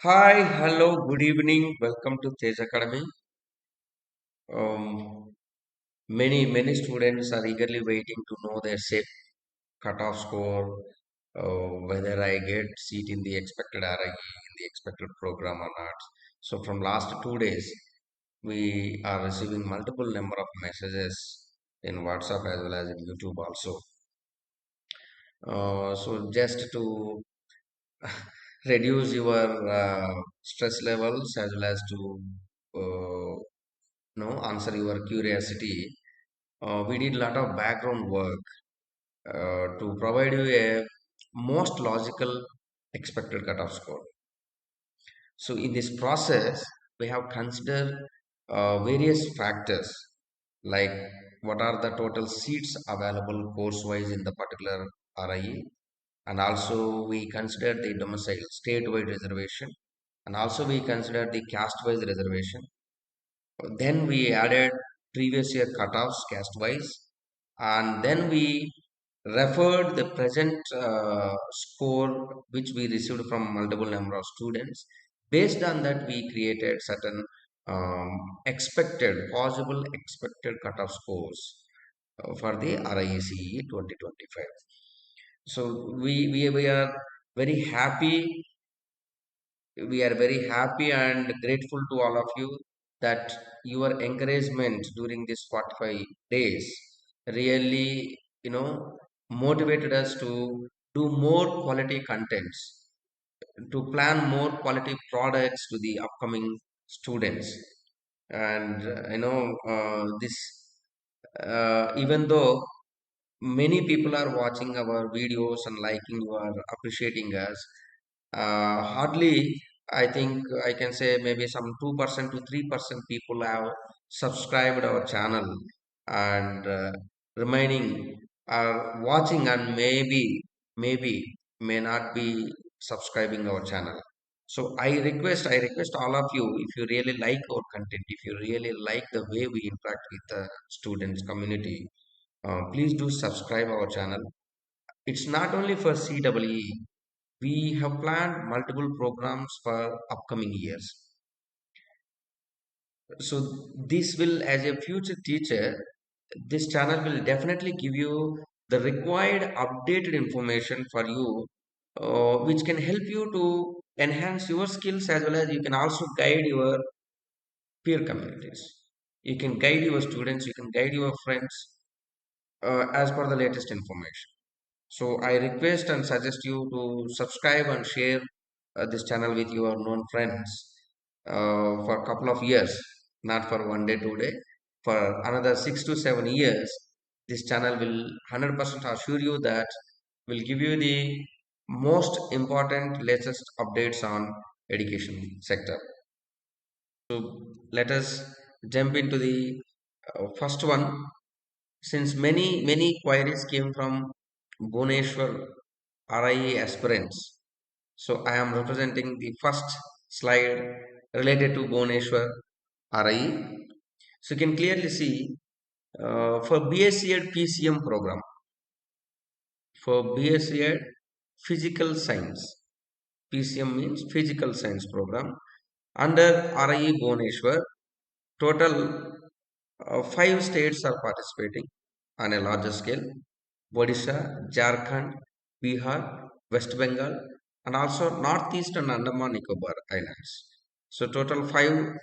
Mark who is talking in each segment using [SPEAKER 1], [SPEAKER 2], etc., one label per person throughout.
[SPEAKER 1] Hi, hello, good evening. Welcome to Tej Academy. Um, many students are eagerly waiting to know their set cutoff score, whether I get seat in the expected RIE in the expected program or not. So from last 2 days, we are receiving multiple number of messages in WhatsApp as well as in YouTube also. So just to reduce your stress levels as well as to answer your curiosity, we did a lot of background work to provide you a most logical expected cutoff score. So in this process, we have considered various factors like what are the total seats available course-wise in the particular RIE, and also we considered the domicile state-wide reservation, and also we considered the caste-wise reservation. Then we added previous year cutoffs caste-wise, and then we referred the present score which we received from multiple number of students. Based on that, we created certain possible expected cutoff scores for the RIECE 2025. So we are very happy we are very happy and grateful to all of you that your encouragement during this 45 days really motivated us to do more quality contents, to plan more quality products to the upcoming students. And this even though many people are watching our videos and liking you are appreciating us, hardly I think I can say maybe some 2% to 3% people have subscribed our channel, and remaining are watching and maybe may not be subscribing our channel. So I request all of you, if you really like our content, if you really like the way we interact with the students community, please do subscribe our channel. It's not only for CEE. We have planned multiple programs for upcoming years. So this will, as a future teacher, this channel will definitely give you the required updated information for you, which can help you to enhance your skills as well as you can also guide your peer communities. You can guide your students, you can guide your friends as per the latest information. So I request and suggest you to subscribe and share this channel with your known friends for a couple of years, not for one day, 2 day, for another 6 to 7 years. This channel will 100% assure you that will give you the most important latest updates on education sector. So let us jump into the first one. Since many queries came from Bhubaneswar RIE aspirants, so I am representing the first slide related to Bhubaneswar RIE. So you can clearly see for BSc Ed PCM program, for BSc Ed Physical Science, PCM means Physical Science program, under RIE Bhubaneswar, total 5 states are participating on a larger scale: Odisha, Jharkhand, Bihar, West Bengal, and also Northeast and Andaman Nicobar Islands. So total five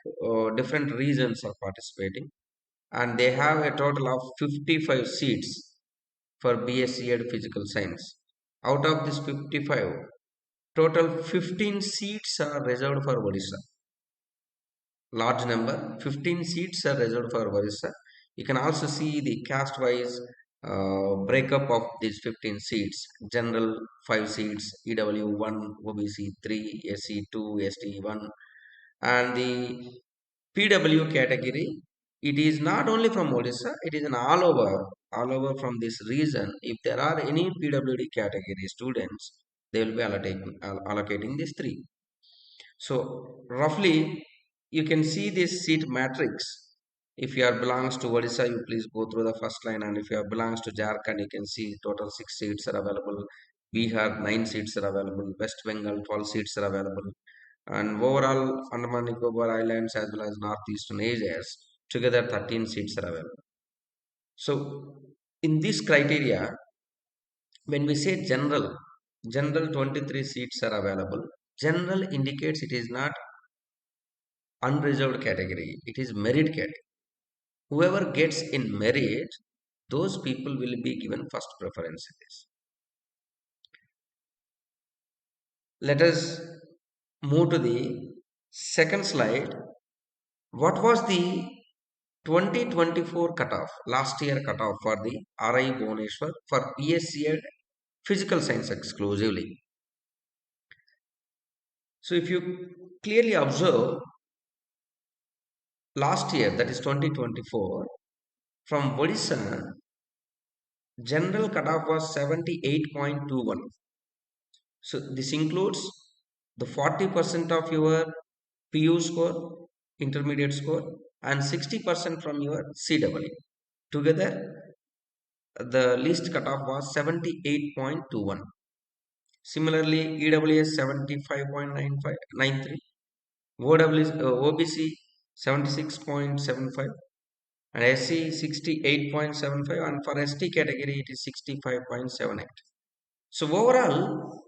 [SPEAKER 1] different regions are participating, and they have a total of 55 seats for BSc Ed Physical Science. Out of this 55, total 15 seats are reserved for Odisha. Large number, 15 seats are reserved for Orissa. You can also see the caste wise breakup of these 15 seats: general 5 seats, EW1, OBC 3, SC 2, ST 1, and the PW category. It is not only from Odisha, it is an all over from this region. If there are any PWD category students, they will be allocating these three. So roughly, you can see this seat matrix. If you are belongs to Odisha, you please go through the first line, and if you are belongs to Jharkhand, you can see total 6 seats are available. Bihar 9 seats are available. West Bengal 12 seats are available. and overall Andaman Nicobar Islands as well as Northeastern Asias, together 13 seats are available. So, in this criteria, when we say general 23 seats are available. General indicates it is not unreserved category, it is merit category. Whoever gets in merit, those people will be given first preference in this. Let us move to the second slide. What was the 2024 cutoff, last year cutoff for the RIE Bhubaneswar for B.Sc. Ed Physical Science exclusively? So if you clearly observe, last year, that is 2024, from Odisha, general cutoff was 78.21. So this includes the 40% of your PU score, intermediate score, and 60% from your CEE. Together, the least cutoff was 78.21. Similarly, EWS 75.93, OBC 76.75, and SC 68.75, and for ST category it is 65.78. So overall,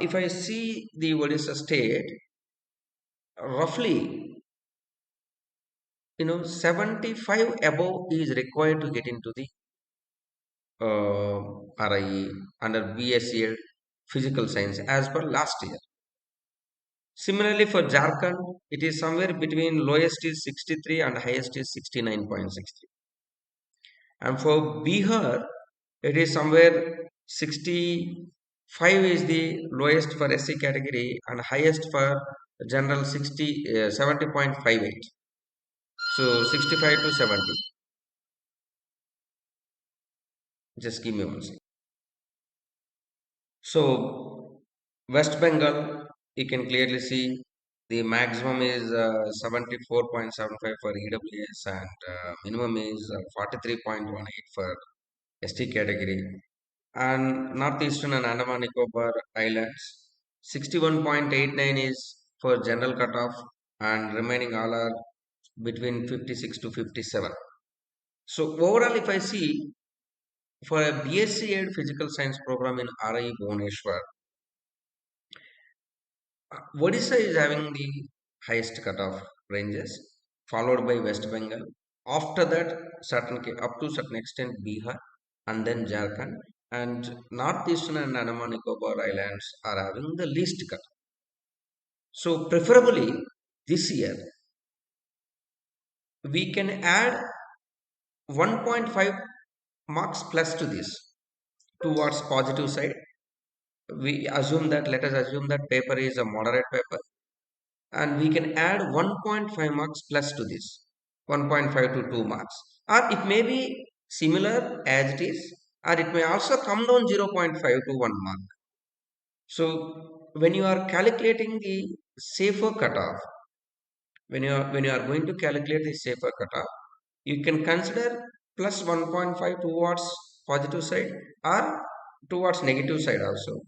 [SPEAKER 1] if I see the Odisha state, roughly 75 above is required to get into the RIE under BSc Ed Physical Science as per last year. Similarly, for Jharkhand, it is somewhere between lowest is 63 and highest is 69.63. And for Bihar, it is somewhere 65 is the lowest for SC category and highest for general 70.58. So 65 to 70. Just give me one second. So West Bengal, you can clearly see the maximum is 74.75 for EWS and minimum is 43.18 for ST category. And Northeastern and Andaman Nicobar Islands, 61.89 is for general cutoff and remaining all are between 56 to 57. So overall, if I see for a BSc Ed Physical Science program in RIE Bhubaneswar, Odisha is having the highest cutoff ranges, followed by West Bengal. After that, up to certain extent Bihar, and then Jharkhand, and Northeastern and Andaman Nicobar Islands are having the least cut. So preferably this year we can add 1.5 marks plus to this towards positive side. We assume that let us assume that paper is a moderate paper, and we can add 1.5 marks plus to this, 1.5 to 2 marks, or it may be similar as it is, or it may also come down 0.5 to 1 mark. So when you are calculating the safer cutoff, when you are going to calculate the safer cutoff, you can consider plus 1.5 towards positive side or towards negative side also.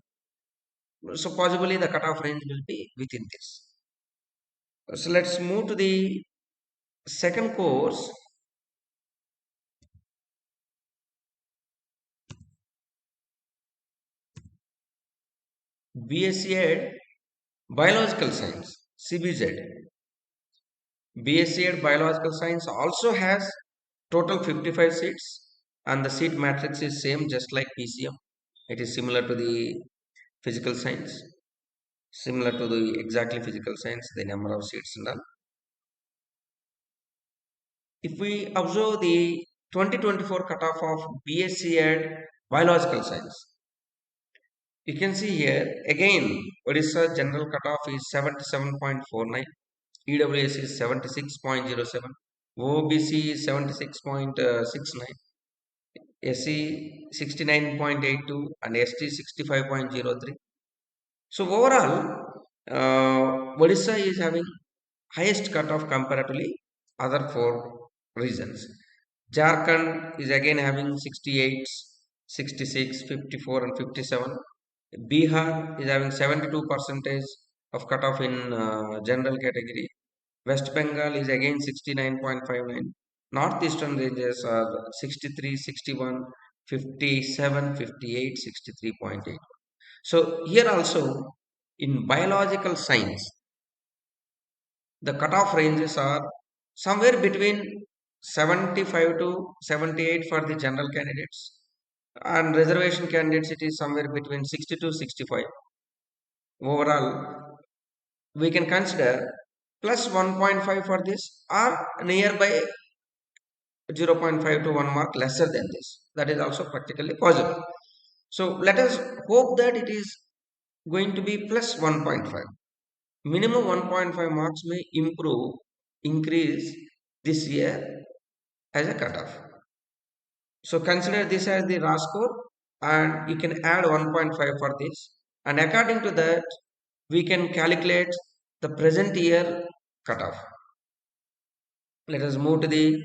[SPEAKER 1] So possibly the cutoff range will be within this. So let's move to the second course. BSc Ed Biological Science CBZ. BSc Ed Biological Science also has total 55 seats and the seat matrix is same just like PCM. It is similar to the physical science, similar to the exactly physical science, the number of seats and all. If we observe the 2024 cutoff of BSc Ed Biological Science, you can see here again Odisha general cutoff is 77.49, EWS is 76.07, OBC is 76.69, SC 69.82 and ST 65.03. So overall, Odisha is having highest cutoff comparatively other four regions. Jharkhand is again having 68, 66, 54 and 57. Bihar is having 72 percentage of cutoff in general category. West Bengal is again 69.59. Northeastern ranges are 63, 61, 57, 58, 63.8. So here also in biological science, the cutoff ranges are somewhere between 75 to 78 for the general candidates, and reservation candidates it is somewhere between 60 to 65. Overall, we can consider plus 1.5 for this or nearby 0.5 to 1 mark lesser than this. That is also practically possible. So let us hope that it is going to be plus 1.5. Minimum 1.5 marks may increase this year as a cutoff. So consider this as the raw score and you can add 1.5 for this. And according to that, we can calculate the present year cutoff. Let us move to the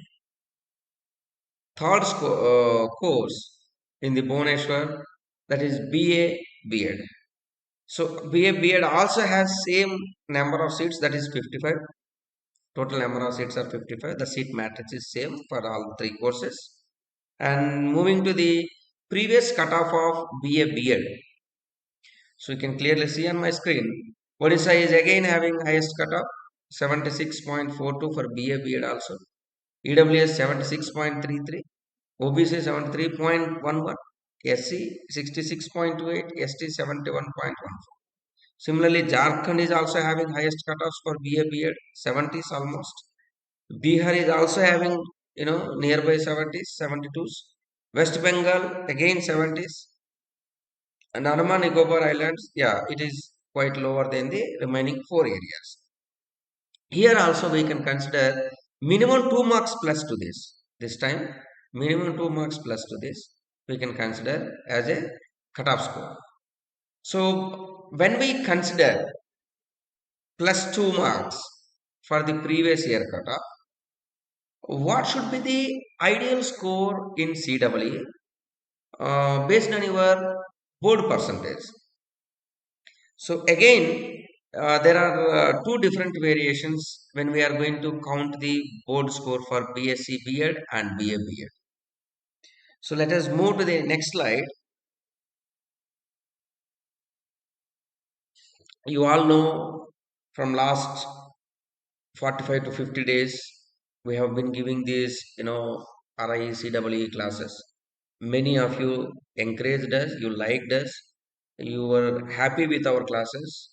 [SPEAKER 1] third course in the Bhubaneswar, that is BA B.Ed. So BA B.Ed also has same number of seats, that is 55. Total number of seats are 55. The seat matrix is same for all three courses. And moving to the previous cutoff of BA B.Ed. So you can clearly see on my screen, Odisha is again having highest cutoff, 76.42 for BA B.Ed also. EWS 76.33, OBC 73.11, SC 66.28, ST 71.14. Similarly, Jharkhand is also having highest cutoffs for BA B.Ed, 70s almost. Bihar is also having, nearby 70s, 72s. West Bengal again 70s. And Andaman Nicobar Islands, yeah, it is quite lower than the remaining four areas. Here also we can consider minimum 2 marks plus to this. This time, minimum 2 marks plus to this, we can consider as a cutoff score. So, when we consider plus 2 marks for the previous year cutoff, what should be the ideal score in CEE based on your board percentage? So again, there are two different variations when we are going to count the board score for BSc B.Ed and BA B.Ed. So let us move to the next slide. You all know from last 45 to 50 days, we have been giving these, RIECEE classes. Many of you encouraged us, you liked us, you were happy with our classes.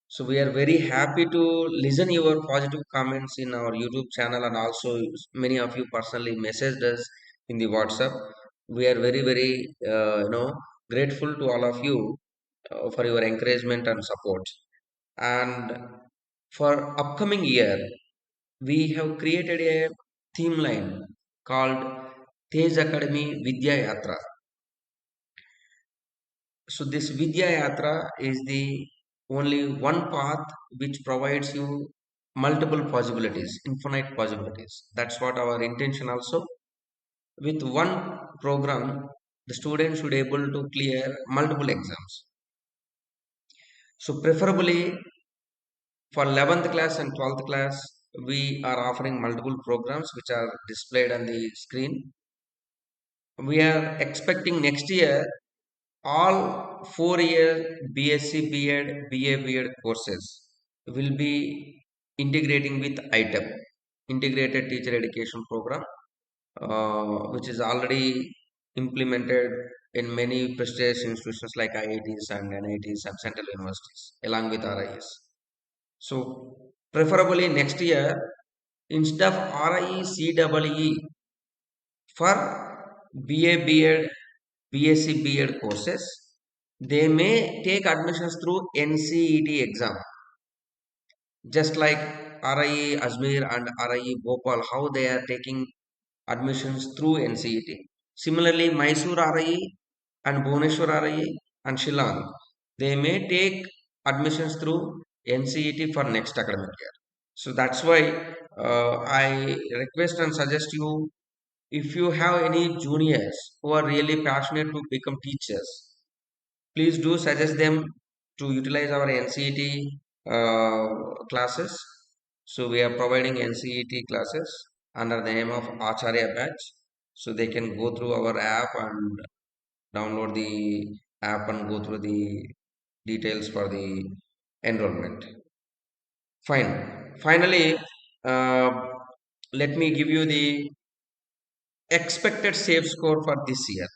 [SPEAKER 1] So we are very happy to listen your positive comments in our YouTube channel, and also many of you personally messaged us in the WhatsApp. We are very, very, grateful to all of you for your encouragement and support. And for upcoming year, we have created a theme line called Tej Academy Vidya Yatra. So this Vidya Yatra is the only one path which provides you multiple possibilities, infinite possibilities. That's what our intention also. With one program, the student should able to clear multiple exams. So preferably for 11th class and 12th class, we are offering multiple programs which are displayed on the screen. We are expecting next year all 4-year BSc B.Ed, BA B.Ed courses will be integrating with ITEP, Integrated Teacher Education Program, which is already implemented in many prestigious institutions like IITs and NITs and central universities, along with RIS. So, preferably next year, instead of RIECEE for BA B.Ed, BSc B.Ed courses, they may take admissions through NCET exam, just like RIE Ajmer and RIE Bhopal, how they are taking admissions through NCET. Similarly, Mysore RIE and Bhubaneswar RIE and Shillong, they may take admissions through NCET for next academic year. So that's why I request and suggest you, if you have any juniors who are really passionate to become teachers, please do suggest them to utilize our NCET classes. So we are providing NCET classes under the name of Acharya Batch. So they can go through our app and download the app and go through the details for the enrollment. Fine. Finally, uh, let me give you the expected safe score for this year.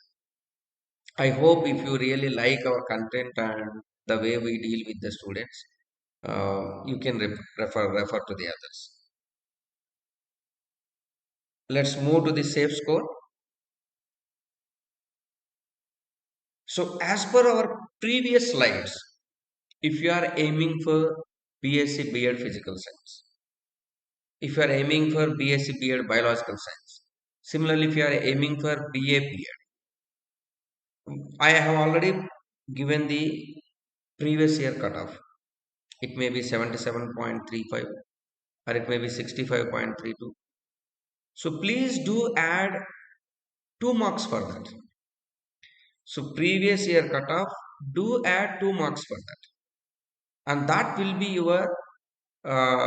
[SPEAKER 1] I hope if you really like our content and the way we deal with the students, you can refer to the others. Let's move to the safe score. So, as per our previous slides, if you are aiming for BSc B.Ed Physical Science, if you are aiming for BSc B.Ed Biological Science, similarly, if you are aiming for BA B.Ed, I have already given the previous year cutoff. It may be 77.35 or it may be 65.32. So please do add 2 marks for that. So previous year cutoff, do add 2 marks for that. And that will be your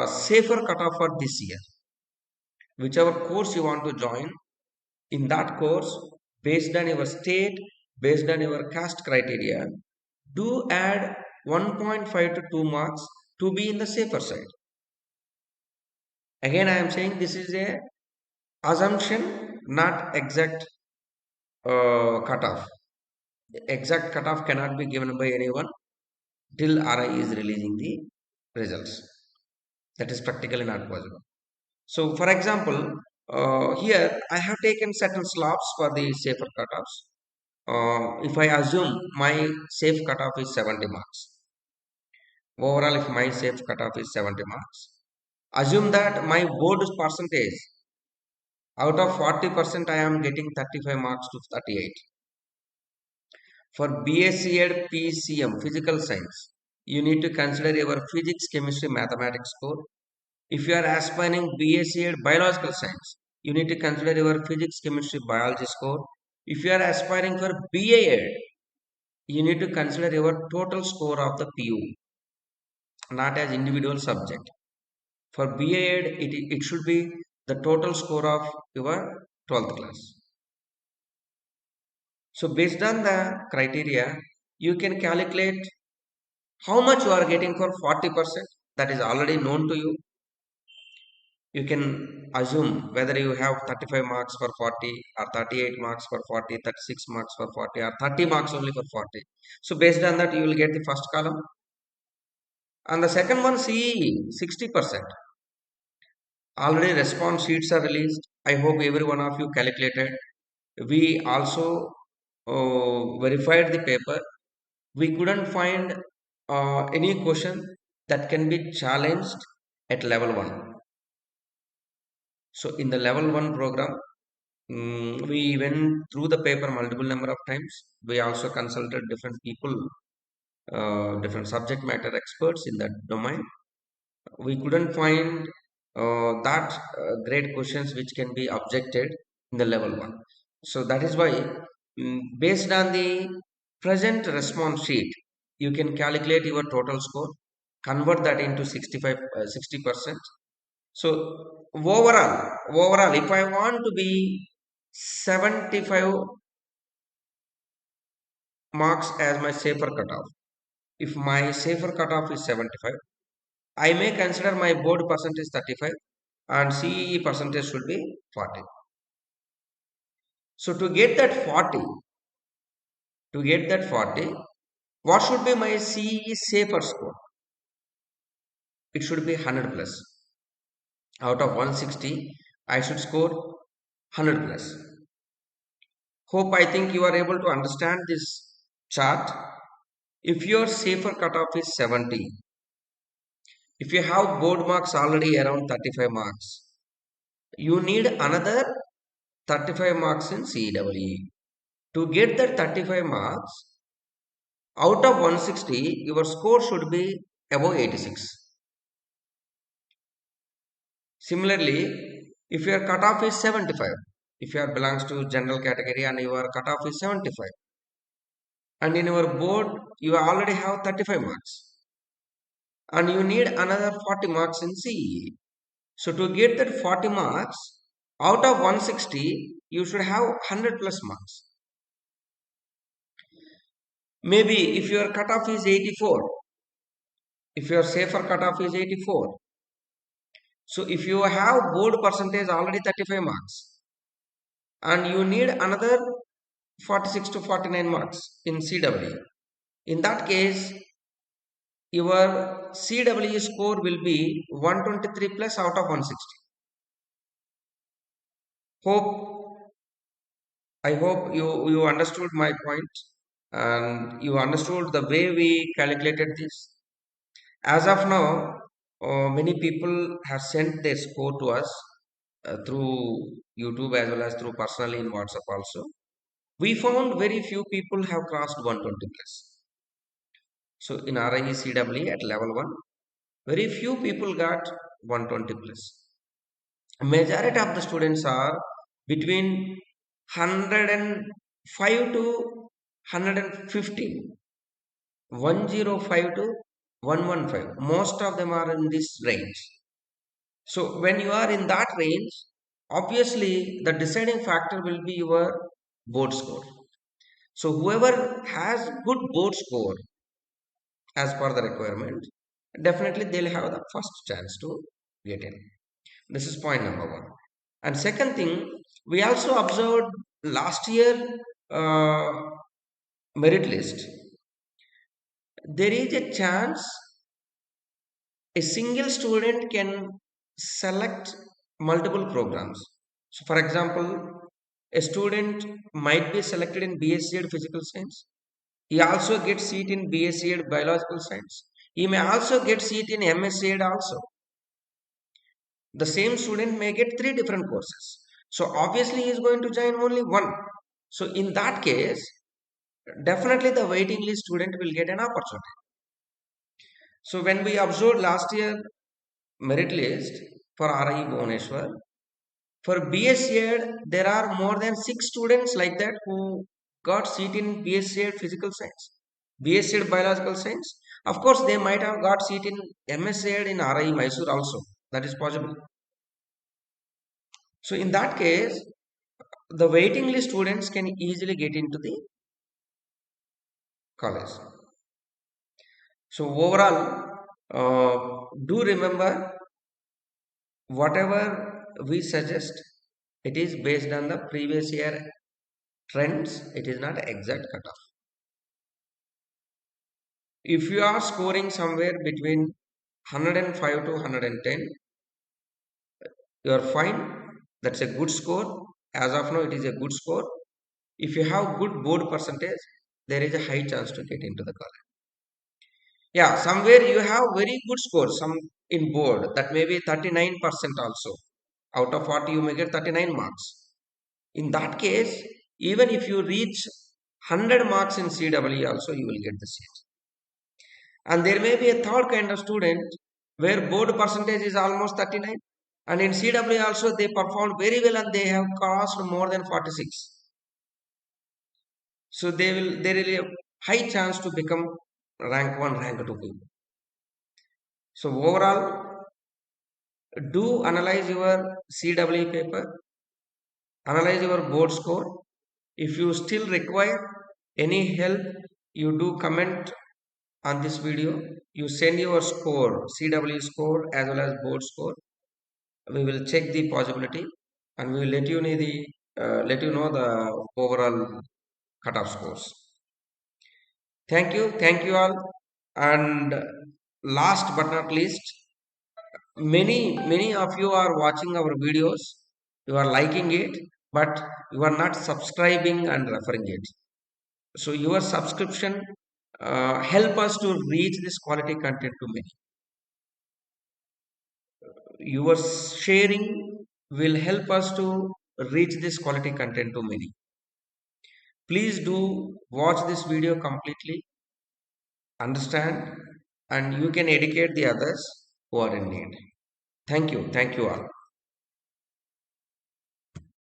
[SPEAKER 1] safer cutoff for this year. Whichever course you want to join, in that course, based on your state, based on your caste criteria, do add 1.5 to 2 marks to be in the safer side. Again, I am saying this is a assumption, not exact cutoff. The exact cutoff cannot be given by anyone till RI is releasing the results. That is practically not possible. So, for example, here I have taken certain slots for the safer cutoffs. If I assume my safe cutoff is 70 marks, overall, if my safe cutoff is 70 marks, assume that my board percentage out of 40%, I am getting 35 marks to 38. For B.Sc. Ed PCM Physical Science, you need to consider your physics, chemistry, mathematics score. If you are aspiring B.Sc. Ed Biological Science, you need to consider your physics, chemistry, biology score. If you are aspiring for BA Ed, you need to consider your total score of the PU, not as individual subject. For BA Ed, it should be the total score of your 12th class. So based on the criteria, you can calculate how much you are getting for 40%. That is already known to you. You can assume whether you have 35 marks for 40 or 38 marks for 40, 36 marks for 40 or 30 marks only for 40. So based on that, you will get the first column. And the second one, CEE, 60%. Already response sheets are released. I hope every one of you calculated. We also verified the paper. We couldn't find any question that can be challenged at level 1. So in the level 1 program, we went through the paper multiple number of times. We also consulted different people, different subject matter experts in that domain. We couldn't find that great questions which can be objected in the level 1. So that is why, based on the present response sheet, you can calculate your total score, convert that into 60%. So overall, if I want to be 75 marks as my safer cutoff, if my safer cutoff is 75, I may consider my board percentage 35 and CEE percentage should be 40. So to get that 40, what should be my CEE safer score? It should be 100 plus. Out of 160, I should score 100 plus. Hope I think you are able to understand this chart. If your safer cutoff is 70, if you have board marks already around 35 marks, you need another 35 marks in CEE. To get that 35 marks, out of 160, your score should be above 86. Similarly, if your cutoff is 75, if you belongs to general category and your cutoff is 75, and in your board you already have 35 marks, and you need another 40 marks in CEE. So to get that 40 marks, out of 160, you should have 100 plus marks. Maybe if your cutoff is 84, if your safer cutoff is 84, so if you have board percentage already 35 marks, and you need another 46 to 49 marks in CW, in that case, your CWE score will be 123 plus out of 160. I hope you understood my point and you understood the way we calculated this. As of now, many people have sent their score to us through YouTube as well as through personally in WhatsApp also. We found very few people have crossed 120 plus. So in RIECE at level 1, very few people got 120 plus. Majority of the students are between 105 to 115, 105 to 115. Most of them are in this range. So when you are in that range, obviously the deciding factor will be your board score. So whoever has good board score as per the requirement, definitely they'll have the first chance to get in. This is point number one. And second thing, we also observed last year uh, merit list. There is a chance a single student can select multiple programs. So, for example, a student might be selected in BSc Ed Physical Science. He also gets seat in BSc Ed Biological Science. He may also get seat in MSc Ed also. The same student may get three different courses. So obviously he is going to join only one. So in that case, definitely the waiting list student will get an opportunity. So when we observed last year merit list for RIE Bhubaneswar, for BSc Ed, there are more than 6 students like that who got seat in BSc Ed Physical Science, BSc Ed Biological Science. Of course, they might have got seat in MSc Ed in RIE Mysore also. That is possible. So in that case, the waiting list students can easily get into the college. So overall, do remember whatever we suggest, it is based on the previous year trends. It is not exact cutoff. If you are scoring somewhere between 105 to 110, you are fine. That's a good score. As of now, it is a good score. If you have good board percentage, there is a high chance to get into the college. Yeah, somewhere you have very good score, some in board, that may be 39% also. Out of 40, you may get 39 marks. In that case, even if you reach 100 marks in CWE also, you will get the seat. And there may be a third kind of student where board percentage is almost 39. And in CWE also, they performed very well and they have crossed more than 46. So there is a high chance to become rank 1, rank 2 people. So overall, do analyze your CWE paper, analyze your board score. If you still require any help, you do comment on this video. You send your score, CWE score as well as board score. We will check the possibility and we will let you know the overall cutoff scores. Thank you all. And last but not least, many of you are watching our videos, you are liking it, but you are not subscribing and referring it. So your subscription help us to reach this quality content to many. Your sharing will help us to reach this quality content to many. Please do watch this video completely, understand, and you can educate the others who are in need. Thank you all.